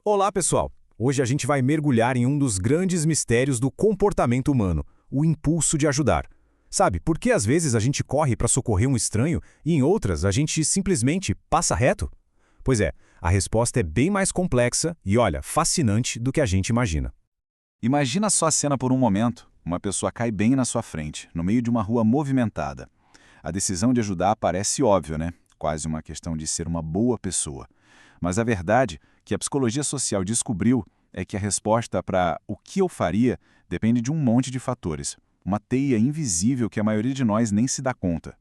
Olá, pessoal! Hoje a gente vai mergulhar em um dos grandes mistérios do comportamento humano, o impulso de ajudar. Sabe, por que às vezes a gente corre para socorrer um estranho e em outras a gente simplesmente passa reto? Pois é, a resposta é bem mais complexa e, olha, fascinante do que a gente imagina. Imagina só a cena por um momento. Uma pessoa cai bem na sua frente, no meio de uma rua movimentada. A decisão de ajudar parece óbvia, né? Quase uma questão de ser uma boa pessoa. Mas a verdade que a psicologia social descobriu é que a resposta para o que eu faria depende de um monte de fatores. Uma teia invisível que a maioria de nós nem se dá conta.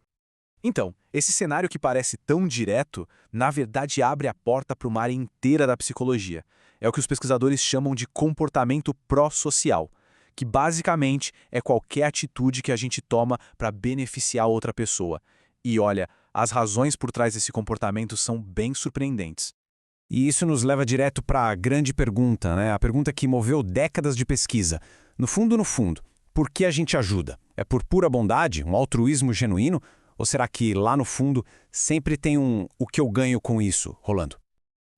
Então, esse cenário que parece tão direto, na verdade abre a porta para uma área inteira da psicologia. É o que os pesquisadores chamam de comportamento pró-social, que basicamente é qualquer atitude que a gente toma para beneficiar outra pessoa. E olha, as razões por trás desse comportamento são bem surpreendentes. E isso nos leva direto para a grande pergunta, né? A pergunta que moveu décadas de pesquisa. No fundo, por que a gente ajuda? É por pura bondade, um altruísmo genuíno? Ou será que lá no fundo sempre tem o que eu ganho com isso rolando?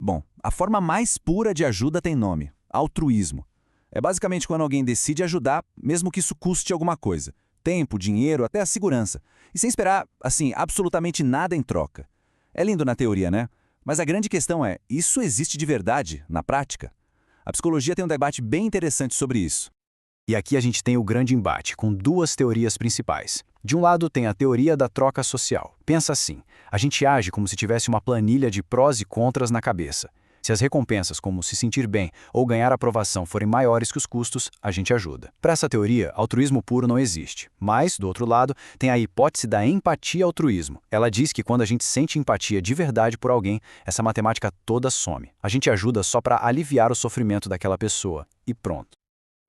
Bom, a forma mais pura de ajuda tem nome: altruísmo. É basicamente quando alguém decide ajudar, mesmo que isso custe alguma coisa. Tempo, dinheiro, até a segurança. E sem esperar, absolutamente nada em troca. É lindo na teoria, né? Mas a grande questão é, isso existe de verdade, na prática? A psicologia tem um debate bem interessante sobre isso. E aqui a gente tem o grande embate, com duas teorias principais. De um lado tem a teoria da troca social. Pensa assim, a gente age como se tivesse uma planilha de prós e contras na cabeça. Se as recompensas, como se sentir bem ou ganhar aprovação, forem maiores que os custos, a gente ajuda. Para essa teoria, altruísmo puro não existe. Mas, do outro lado, tem a hipótese da empatia-altruísmo. Ela diz que quando a gente sente empatia de verdade por alguém, essa matemática toda some. A gente ajuda só para aliviar o sofrimento daquela pessoa. E pronto.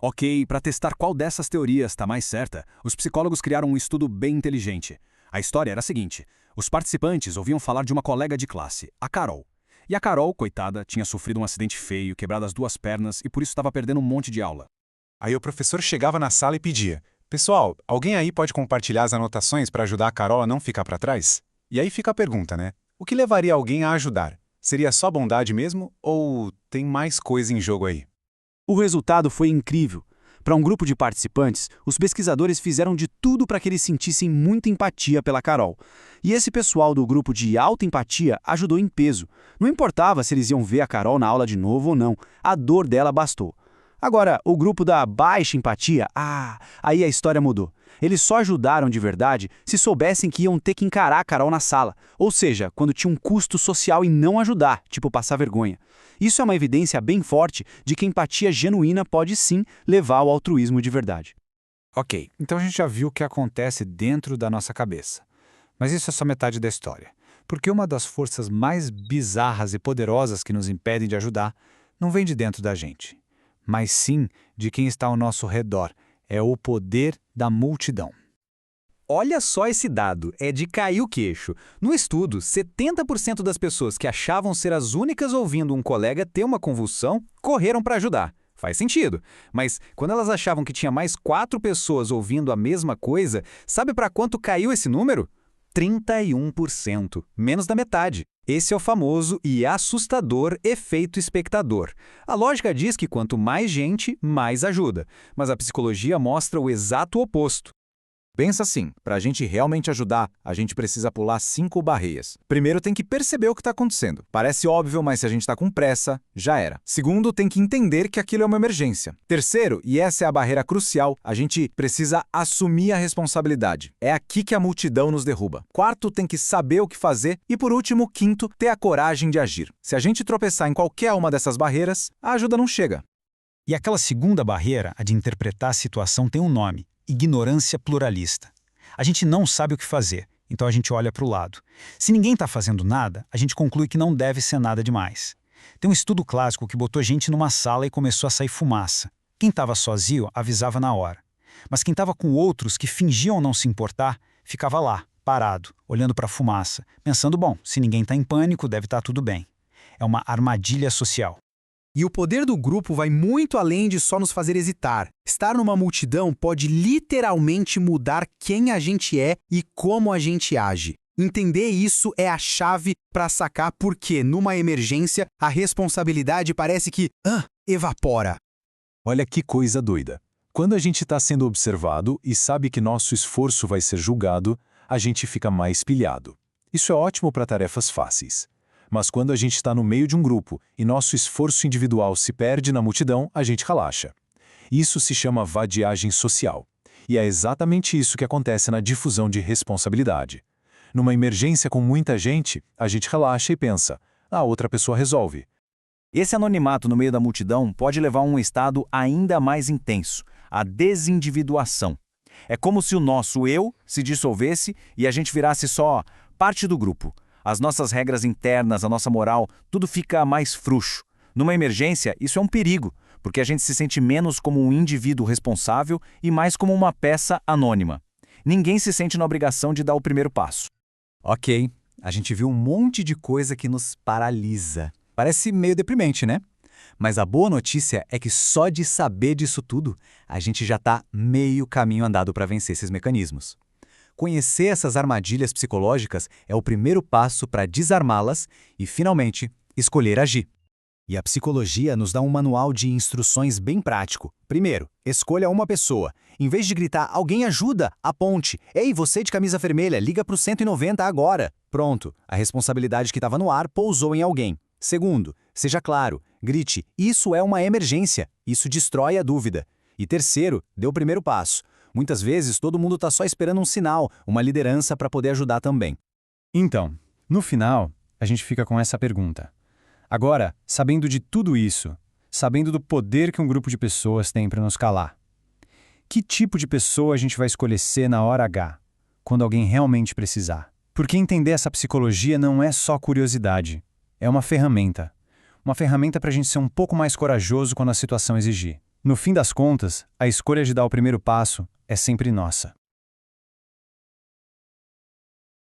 Ok, para testar qual dessas teorias está mais certa, os psicólogos criaram um estudo bem inteligente. A história era a seguinte: os participantes ouviam falar de uma colega de classe, a Carol. E a Carol, coitada, tinha sofrido um acidente feio, quebrado as duas pernas e por isso estava perdendo um monte de aula. Aí o professor chegava na sala e pedia: pessoal, alguém aí pode compartilhar as anotações para ajudar a Carol a não ficar para trás? E aí fica a pergunta, né? O que levaria alguém a ajudar? Seria só bondade mesmo ou tem mais coisa em jogo aí? O resultado foi incrível. Para um grupo de participantes, os pesquisadores fizeram de tudo para que eles sentissem muita empatia pela Carol. E esse pessoal do grupo de alta empatia ajudou em peso. Não importava se eles iam ver a Carol na aula de novo ou não, a dor dela bastou. Agora, o grupo da baixa empatia, aí a história mudou. Eles só ajudaram de verdade se soubessem que iam ter que encarar a Carol na sala, ou seja, quando tinha um custo social em não ajudar, tipo passar vergonha. Isso é uma evidência bem forte de que a empatia genuína pode sim levar ao altruísmo de verdade. Ok, então a gente já viu o que acontece dentro da nossa cabeça. Mas isso é só metade da história. Porque uma das forças mais bizarras e poderosas que nos impedem de ajudar não vem de dentro da gente, mas sim de quem está ao nosso redor. É o poder da multidão. Olha só esse dado, é de cair o queixo. No estudo, 70% das pessoas que achavam ser as únicas ouvindo um colega ter uma convulsão correram para ajudar. Faz sentido. Mas quando elas achavam que tinha mais 4 pessoas ouvindo a mesma coisa, sabe para quanto caiu esse número? 31%, menos da metade. Esse é o famoso e assustador efeito espectador. A lógica diz que quanto mais gente, mais ajuda. Mas a psicologia mostra o exato oposto. Pensa assim, para a gente realmente ajudar, a gente precisa pular 5 barreiras. Primeiro, tem que perceber o que está acontecendo. Parece óbvio, mas se a gente está com pressa, já era. Segundo, tem que entender que aquilo é uma emergência. Terceiro, e essa é a barreira crucial, a gente precisa assumir a responsabilidade. É aqui que a multidão nos derruba. Quarto, tem que saber o que fazer. E por último, quinto, ter a coragem de agir. Se a gente tropeçar em qualquer uma dessas barreiras, a ajuda não chega. E aquela segunda barreira, a de interpretar a situação, tem um nome: ignorância pluralista. A gente não sabe o que fazer, então a gente olha para o lado. Se ninguém está fazendo nada, a gente conclui que não deve ser nada demais. Tem um estudo clássico que botou gente numa sala e começou a sair fumaça. Quem estava sozinho avisava na hora. Mas quem estava com outros que fingiam não se importar, ficava lá, parado, olhando para a fumaça, pensando, bom, se ninguém está em pânico, deve estar tudo bem. É uma armadilha social. E o poder do grupo vai muito além de só nos fazer hesitar. Estar numa multidão pode literalmente mudar quem a gente é e como a gente age. Entender isso é a chave para sacar por que, numa emergência, a responsabilidade parece que evapora. Olha que coisa doida. Quando a gente está sendo observado e sabe que nosso esforço vai ser julgado, a gente fica mais pilhado. Isso é ótimo para tarefas fáceis. Mas quando a gente está no meio de um grupo e nosso esforço individual se perde na multidão, a gente relaxa. Isso se chama vadiagem social. E é exatamente isso que acontece na difusão de responsabilidade. Numa emergência com muita gente, a gente relaxa e pensa, a outra pessoa resolve. Esse anonimato no meio da multidão pode levar a um estado ainda mais intenso, a desindividuação. É como se o nosso eu se dissolvesse e a gente virasse só parte do grupo. As nossas regras internas, a nossa moral, tudo fica mais frouxo. Numa emergência, isso é um perigo, porque a gente se sente menos como um indivíduo responsável e mais como uma peça anônima. Ninguém se sente na obrigação de dar o primeiro passo. Ok, a gente viu um monte de coisa que nos paralisa. Parece meio deprimente, né? Mas a boa notícia é que só de saber disso tudo, a gente já está meio caminho andado para vencer esses mecanismos. Conhecer essas armadilhas psicológicas é o primeiro passo para desarmá-las e, finalmente, escolher agir. E a psicologia nos dá um manual de instruções bem prático. Primeiro, escolha uma pessoa. Em vez de gritar, alguém ajuda, aponte. Ei, você de camisa vermelha, liga para o 190 agora. Pronto, a responsabilidade que estava no ar pousou em alguém. Segundo, seja claro, grite, isso é uma emergência. Isso destrói a dúvida. E terceiro, dê o primeiro passo. Muitas vezes todo mundo está só esperando um sinal, uma liderança para poder ajudar também. Então, no final, a gente fica com essa pergunta. Agora, sabendo de tudo isso, sabendo do poder que um grupo de pessoas tem para nos calar, que tipo de pessoa a gente vai escolher ser na hora H, quando alguém realmente precisar? Porque entender essa psicologia não é só curiosidade, é uma ferramenta. Uma ferramenta para a gente ser um pouco mais corajoso quando a situação exigir. No fim das contas, a escolha de dar o primeiro passo é sempre nossa.